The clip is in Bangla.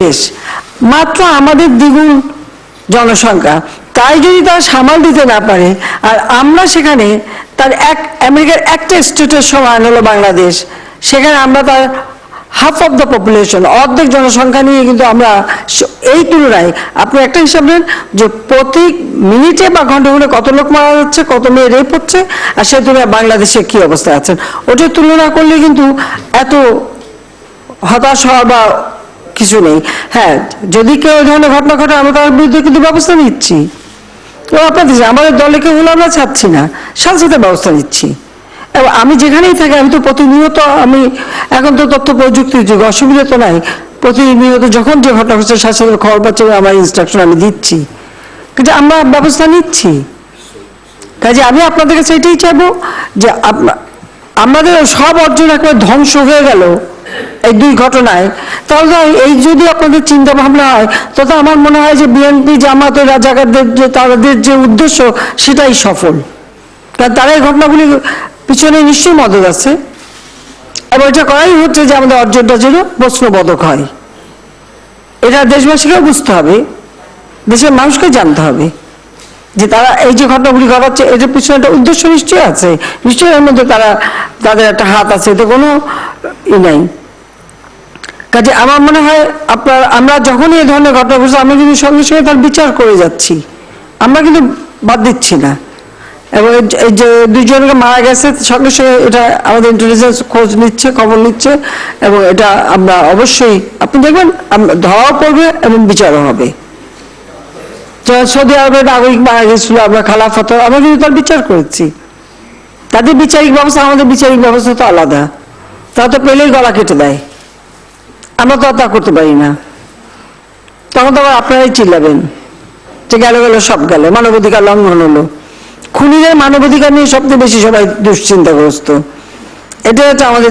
দেশ, মাত্র আমাদের দ্বিগুণ জনসংখ্যা, তাই যদি তারা সামাল দিতে না পারে, আর আমরা সেখানে তার আমেরিকার একটা স্টেটের সমান হলো বাংলাদেশ, সেখানে আমরা তার হাফ অফ দ্য পপুলেশন, অর্ধেক জনসংখ্যা নিয়ে কিন্তু আমরা এই তুলনায় আপনি একটা হিসাব নেন যে প্রতি মিনিটে বা ঘন্টা ঘন্টা কত লোক মারা যাচ্ছে, কত মেয়ে রেপ হচ্ছে, আর সেই তুলনায় বাংলাদেশে কি অবস্থায় আছেন ওটার তুলনা করলে কিন্তু এত হতাশ হওয়া বা কিছু নেই। হ্যাঁ, যদি কেউ এই ধরনের ঘটনা ঘটে আমরা তার বিরুদ্ধে কিন্তু ব্যবস্থা নিচ্ছি, আপনাদের আমাদের দলে কেউ হলে আমরা চাচ্ছি না, সাথে সাথে ব্যবস্থা নিচ্ছি। এবং আমি যেখানেই থাকি আমি তো প্রতিনিয়ত, আমি এখন তো তথ্য প্রযুক্তির যুগ, অসুবিধা তো নাই, প্রতিনিয়ত যখন যে ঘটনা ঘটছে সাথে সাথে খবর পাচ্ছে, আমার ইনস্ট্রাকশন আমি দিচ্ছি, কিন্তু আমরা ব্যবস্থা নিচ্ছি। কাজে আমি আপনাদের কাছে এটাই চাইবো যে আমাদের সব অর্জন একবার ধ্বংস হয়ে গেল এই দুই ঘটনায়, তাহলে এই যদি আপনাদের চিন্তা ভাবনা হয়, তখন আমার মনে হয় যে বিএনপি জামাত রাজাকারদের যে তাদের যে উদ্দেশ্য সেটাই সফল, কারণ তারা এই ঘটনাগুলি পিছনে নিশ্চয়ই মদত আছে, এবং এটা করাই হচ্ছে যে আমাদের অর্জনটা যেন প্রশ্নবোধক হয়। এটা দেশবাসীকেও বুঝতে হবে, দেশের মানুষকে জানতে হবে যে তারা এই যে ঘটনাগুলি ঘটাচ্ছে এটার পিছনে একটা উদ্দেশ্য নিশ্চয়ই আছে, নিশ্চয়ই এর মধ্যে তাদের একটা হাত আছে, এতে কোনো নাই। কাজে আমার মনে হয় আমরা যখনই এই ধরনের ঘটনা ঘটছে আমরা কিন্তু সঙ্গে সঙ্গে তার বিচার করে যাচ্ছি, আমরা কিন্তু বাদ দিচ্ছি না। এবং এই যে দুইজনকে মারা গেছে সঙ্গে সঙ্গে এটা আমাদের ইন্টেলিজেন্স খোঁজ নিচ্ছে, খবর নিচ্ছে, এবং এটা আমরা অবশ্যই আপনি দেখবেন ধরাও পড়বে এবং বিচারও হবে। সৌদি আরবের নাগরিক মারা গেছিল, আমরা খালাফত, আমরা কিন্তু তার বিচার করেছি। তাদের বিচারিক ব্যবস্থা আমাদের বিচারিক ব্যবস্থা তো আলাদা, তারা তো পেলেই গলা কেটে দেয়, আমরা তো তা করতে পারি না। তখন তো আবার আপনারাই চিল্লাবেন যে গেল গেল সব গেল, মানবাধিকার লঙ্ঘন হলো। খুনিদের মানবাধিকার নিয়ে সবচেয়ে বেশি সবাই দুশ্চিন্তাগ্রস্ত, এটা হচ্ছে আমাদের